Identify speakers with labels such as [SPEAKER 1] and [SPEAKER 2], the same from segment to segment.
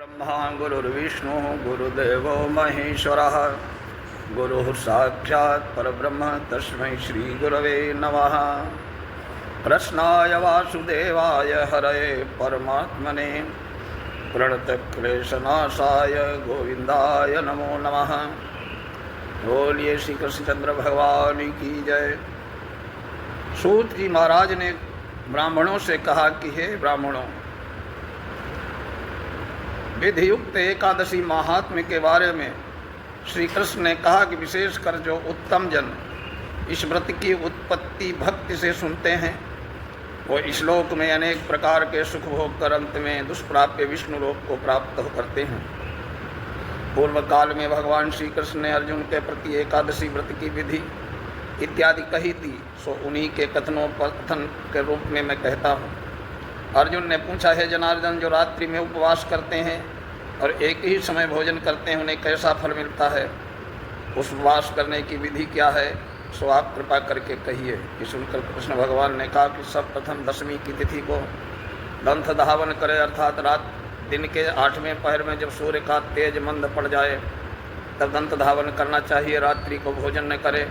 [SPEAKER 1] ब्रह्मा गुरुर्विष्णु गुरुदेवो महेश्वरः गुरुः साक्षात् परब्रह्म तस्मै श्रीगुरवे नमः। कृष्णाय वासुदेवाय हरये परमात्मने प्रणतक्लेशनाशाय गोविंदाय नमो नमः। बोलिए श्री कृष्णचंद्र भगवान की जय। सूत जी महाराज ने ब्राह्मणों से कहा कि हे ब्राह्मणों, विधियुक्त एकादशी महात्म्य के बारे में श्री कृष्ण ने कहा कि विशेषकर जो उत्तम जन इस व्रत की उत्पत्ति भक्ति से सुनते हैं वो इस लोक में अनेक प्रकार के सुख भोग कर अंत में दुष्प्राप्य विष्णु लोक को प्राप्त करते हैं। पूर्व काल में भगवान श्री कृष्ण ने अर्जुन के प्रति एकादशी व्रत की विधि इत्यादि कही थी, सो उन्हीं के कथन के रूप में मैं कहता हूँ। अर्जुन ने पूछा, है जनार्दन, जो रात्रि में उपवास करते हैं और एक ही समय भोजन करते हैं उन्हें कैसा फल मिलता है? उपवास करने की विधि क्या है, सो आप कृपा करके कहिए। कि सुनकर कृष्ण भगवान ने कहा कि सर्वप्रथम दशमी की तिथि को दंत धावन करे, अर्थात रात दिन के 8वें पहर में जब सूर्य का तेज मंद पड़ जाए तब दंत धावन करना चाहिए। रात्रि को भोजन न करे,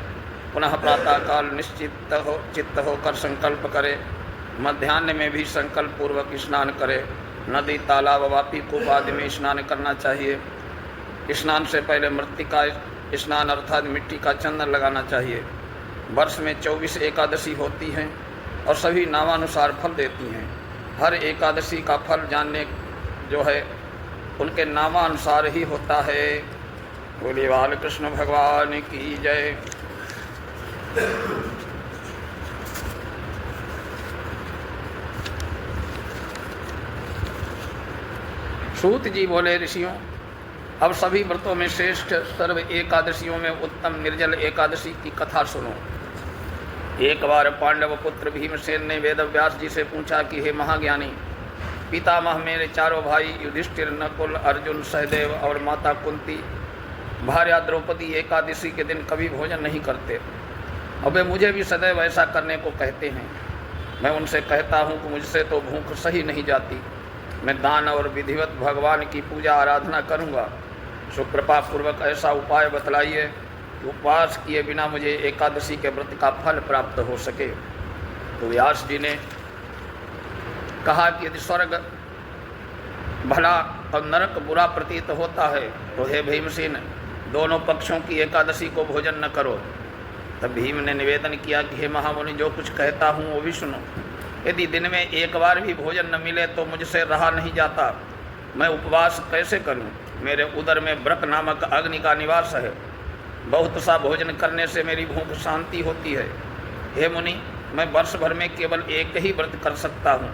[SPEAKER 1] पुनः प्रातःकाल चित्त होकर संकल्प करे। मध्याह्न में भी संकल्प पूर्वक स्नान करे। नदी, तालाब, वापी, कूप आदि में स्नान करना चाहिए। स्नान से पहले मृत्तिका स्नान अर्थात मिट्टी का चंदन लगाना चाहिए। वर्ष में 24 एकादशी होती हैं और सभी नामानुसार फल देती हैं। हर एकादशी का फल जानने जो है उनके नामानुसार ही होता है। बोलिए बाल कृष्ण भगवान की जय। सूत जी बोले, ऋषियों, अब सभी व्रतों में श्रेष्ठ सर्व एकादशियों में उत्तम निर्जल एकादशी की कथा सुनो। एक बार पांडव पुत्र भीमसेन ने वेदव्यास जी से पूछा कि हे महाज्ञानी, पितामह मेरे चारों भाई युधिष्ठिर, नकुल, अर्जुन, सहदेव और माता कुंती भार्या द्रौपदी एकादशी के दिन कभी भोजन नहीं करते। अब वे मुझे भी सदैव ऐसा करने को कहते हैं। मैं उनसे कहता हूँ कि मुझसे तो भूख सही नहीं जाती। मैं दान और विधिवत भगवान की पूजा आराधना करूँगा। सो कृपा पूर्वक ऐसा उपाय बतलाइए कि उपवास किए बिना मुझे एकादशी के व्रत का फल प्राप्त हो सके। तो व्यास जी ने कहा कि यदि स्वर्ग भला और नरक बुरा प्रतीत होता है तो हे भीमसेन, दोनों पक्षों की एकादशी को भोजन न करो। तब भीम ने निवेदन किया कि हे महामुनि, जो कुछ कहता हूँ वो भी सुनो। यदि दिन में एक बार भी भोजन न मिले तो मुझसे रहा नहीं जाता। मैं उपवास कैसे करूं? मेरे उदर में ब्रक नामक अग्नि का निवास है। बहुत सा भोजन करने से मेरी भूख शांति होती है। हे मुनि, मैं वर्ष भर में केवल एक ही व्रत कर सकता हूं।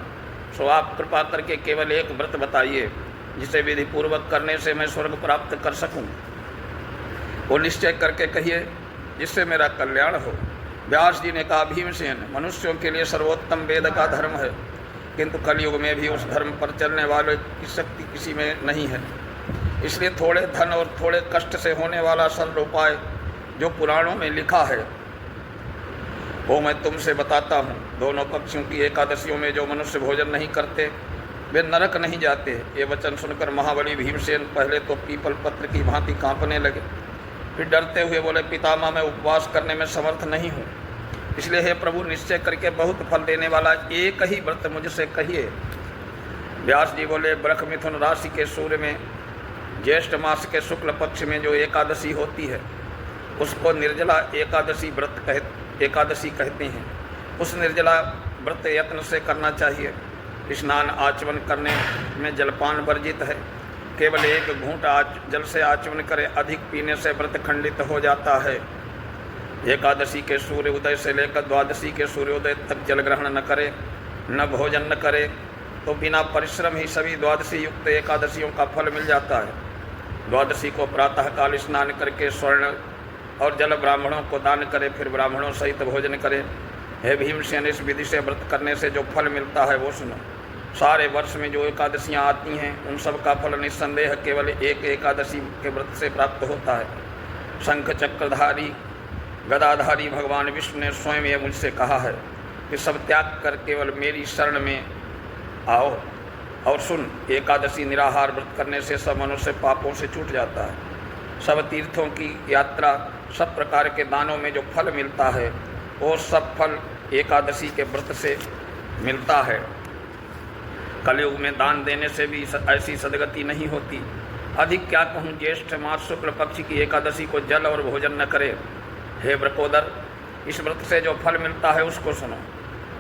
[SPEAKER 1] सो आप कृपा करके केवल एक व्रत बताइए जिसे विधि पूर्वक करने से मैं स्वर्ग प्राप्त कर सकूं। वो निश्चय करके कहिए जिससे मेरा कल्याण हो। व्यास जी ने कहा, भीमसेन, मनुष्यों के लिए सर्वोत्तम वेद का धर्म है, किंतु कलयुग में भी उस धर्म पर चलने वाले की शक्ति किसी में नहीं है। इसलिए थोड़े धन और थोड़े कष्ट से होने वाला सरल उपाय जो पुराणों में लिखा है वो मैं तुमसे बताता हूँ। दोनों पक्षों की एकादशियों में जो मनुष्य भोजन नहीं करते वे नरक नहीं जाते। ये वचन सुनकर महाबली भीमसेन पहले तो पीपल पत्र की भांति कांपने लगे, फिर डरते हुए बोले, पितामह, मैं उपवास करने में समर्थ नहीं हूँ। इसलिए हे प्रभु, निश्चय करके बहुत फल देने वाला एक ही व्रत मुझसे कहिए। व्यास जी बोले, ब्रख मिथुन राशि के सूर्य में ज्येष्ठ मास के शुक्ल पक्ष में जो एकादशी होती है उसको निर्जला एकादशी कहते हैं। उस निर्जला व्रत यत्न से करना चाहिए। स्नान आचमन करने में जलपान वर्जित है। केवल एक घूंट जल से आचमन करे, अधिक पीने से व्रत खंडित हो जाता है। एकादशी के सूर्य उदय से लेकर द्वादशी के सूर्योदय तक जल ग्रहण न करे, न भोजन न करे तो बिना परिश्रम ही सभी द्वादशी युक्त एकादशियों का फल मिल जाता है। द्वादशी को प्रातःकाल स्नान करके स्वर्ण और जल ब्राह्मणों को दान करे, फिर ब्राह्मणों सहित भोजन करे। हे भीमसेन, इस विधि से व्रत करने से जो फल मिलता है वो सुनो। सारे वर्ष में जो एकादशियाँ आती हैं उन सब का फल निस्संदेह केवल एक एकादशी के व्रत से प्राप्त होता है। शंख चक्रधारी गदाधारी भगवान विष्णु ने स्वयं यह मुझसे कहा है कि सब त्याग कर केवल मेरी शरण में आओ। और सुन, एकादशी निराहार व्रत करने से सब मनुष्य पापों से छूट जाता है। सब तीर्थों की यात्रा, सब प्रकार के दानों में जो फल मिलता है वो सब फल एकादशी के व्रत से मिलता है। कलयुग में दान देने से भी ऐसी सदगति नहीं होती। अधिक क्या कहूँ, ज्येष्ठ मास शुक्ल पक्ष की एकादशी को जल और भोजन न करे। हे व्रकोदर, इस व्रत से जो फल मिलता है उसको सुनो।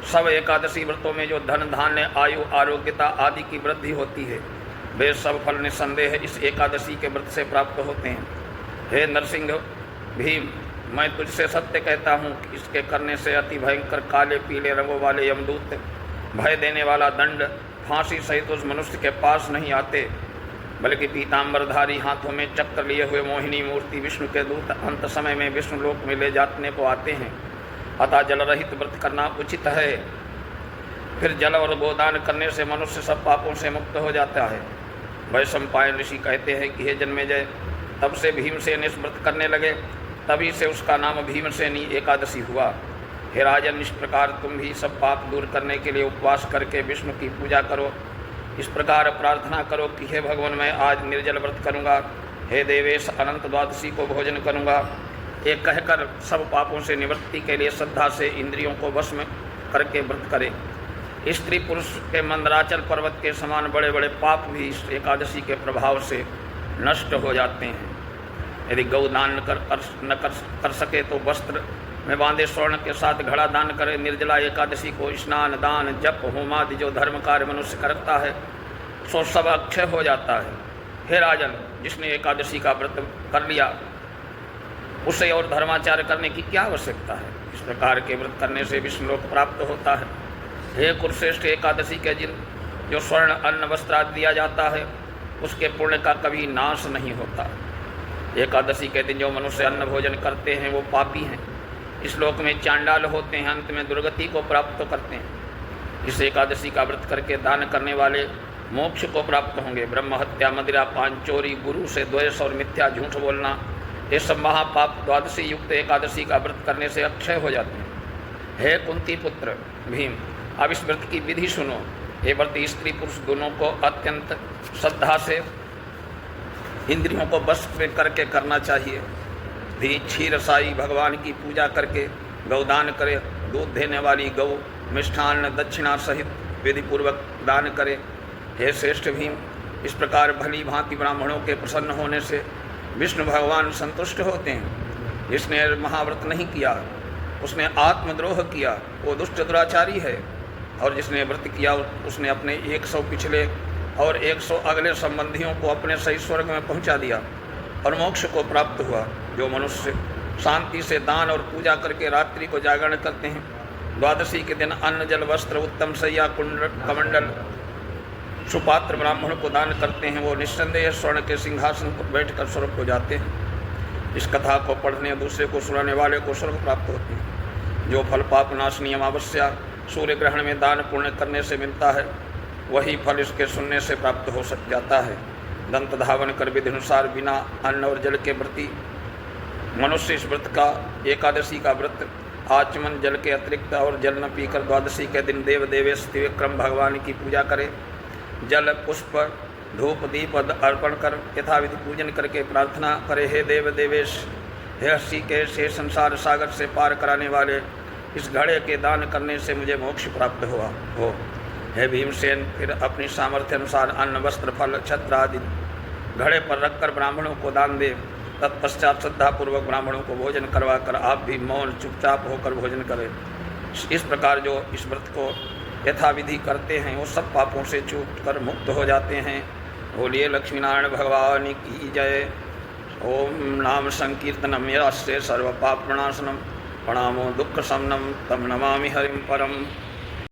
[SPEAKER 1] सब एकादशी व्रतों में जो धन धान्य आयु आरोग्यता आदि की वृद्धि होती है वे सब फल निसंदेह इस एकादशी के व्रत से प्राप्त होते हैं। हे नरसिंह भीम, मैं तुझसे सत्य कहता हूँ कि इसके करने से अति भयंकर काले पीले रंगों वाले यमदूत, भय देने वाला दंड, फांसी सहित उस मनुष्य के पास नहीं आते, बल्कि पीताम्बरधारी हाथों में चक्र लिए हुए मोहिनी मूर्ति विष्णु के दूत अंत समय में विष्णु लोक में ले जाने को आते हैं। अतः जल रहित व्रत करना उचित है। फिर जल और गोदान करने से मनुष्य सब पापों से मुक्त हो जाता है। वैशंपायन ऋषि कहते हैं कि हे जन्मेजय, तब से भीमसेन इस व्रत करने लगे, तभी से उसका नाम भीमसेनी एकादशी हुआ। हे राजन, इस प्रकार तुम भी सब पाप दूर करने के लिए उपवास करके विष्णु की पूजा करो। इस प्रकार प्रार्थना करो कि हे भगवान, मैं आज निर्जल व्रत करूँगा। हे देवेश, अनंत द्वादशी को भोजन करूँगा। ये कहकर सब पापों से निवृत्ति के लिए श्रद्धा से इंद्रियों को वश में करके व्रत करे। स्त्री पुरुष के मंदराचल पर्वत के समान बड़े बड़े पाप भी इस एकादशी के प्रभाव से नष्ट हो जाते हैं। यदि गौदान न कर सके तो वस्त्र में बांधे स्वर्ण के साथ घड़ा दान करे। निर्जला एकादशी को स्नान दान जप होमादि जो धर्म कार्य मनुष्य करता है सो सब अक्षय हो जाता है। हे राजन, जिसने एकादशी का व्रत कर लिया उसे और धर्माचार्य करने की क्या आवश्यकता है। इस प्रकार के व्रत करने से विष्णु लोक प्राप्त होता है। हे कुरुश्रेष्ठ, एकादशी के दिन जो स्वर्ण अन्न वस्त्र आदि दिया जाता है उसके पुण्य का कभी नाश नहीं होता। एकादशी के दिन जो मनुष्य अन्न भोजन करते हैं वो पापी हैं, इस लोक में चांडाल होते हैं, अंत में दुर्गति को प्राप्त करते हैं। इस एकादशी का व्रत करके दान करने वाले मोक्ष को प्राप्त होंगे। ब्रह्म हत्या, मदिरा पान, चोरी, गुरु से द्वेष और मिथ्या झूठ बोलना, ये सब महापाप द्वादशी युक्त एकादशी का व्रत करने से अक्षय हो जाते हैं। हे कुंती पुत्र भीम, अब इस व्रत की विधि सुनो। ये व्रत स्त्री पुरुष दोनों को अत्यंत श्रद्धा से इंद्रियों को बस में करके करना चाहिए। भी क्षीरसाई भगवान की पूजा करके गौदान करे। दूध देने वाली गौ मिष्ठान्न दक्षिणा सहित विधि पूर्वक दान करे। हे श्रेष्ठ भीम, इस प्रकार भली भांति ब्राह्मणों के प्रसन्न होने से विष्णु भगवान संतुष्ट होते हैं। जिसने महाव्रत नहीं किया उसने आत्मद्रोह किया, वो दुष्ट दुराचारी है। और जिसने व्रत किया उसने अपने 100 पिछले और 100 अगले संबंधियों को अपने सही स्वर्ग में पहुंचा दिया और मोक्ष को प्राप्त हुआ। जो मनुष्य शांति से दान और पूजा करके रात्रि को जागरण करते हैं, द्वादशी के दिन अन्न जल वस्त्र उत्तम सैया कमंडल सुपात्र ब्राह्मण को दान करते हैं, वो निस्संदेह स्वर्ण के सिंहासन पर बैठकर स्वर्ग को जाते हैं। इस कथा को पढ़ने दूसरे को सुनाने वाले को स्वर्ग प्राप्त होते हैं। जो फल पाप नाशनी अमावस्या सूर्य ग्रहण में दान पुण्य करने से मिलता है वही फल इसके सुनने से प्राप्त हो सक जाता है। दंत धावन कर विधि अनुसार बिना अन्न और जल के व्रती मनुष्य इस व्रत का एकादशी का व्रत आचमन जल के अतिरिक्त और जल न पीकर द्वादशी के दिन देव देवेश त्रिविक्रम भगवान की पूजा करे। जल पुष्प धूप दीप अर्पण कर यथाविधि पूजन करके प्रार्थना करे, हे देव देवेश, हे ऋषिकेश, हे संसार सागर से पार कराने वाले, इस घड़े के दान करने से मुझे मोक्ष प्राप्त हुआ हो। हे भीमसेन, फिर अपनी सामर्थ्य अनुसार अन्न वस्त्र फल छत्र आदि घड़े पर रखकर ब्राह्मणों को दान दे। तत्पश्चात श्रद्धापूर्वक ब्राह्मणों को भोजन करवा कर आप भी मौन चुपचाप होकर भोजन करें। इस प्रकार जो इस व्रत को यथाविधि करते हैं वो सब पापों से छूट कर मुक्त हो जाते हैं। बोलिए लक्ष्मीनारायण भगवान की जय। ओम नाम संकीर्तनम यस्य सर्व पाप प्रणाशनम प्रणामो दुख शमनम तम नमामि हरिम परम।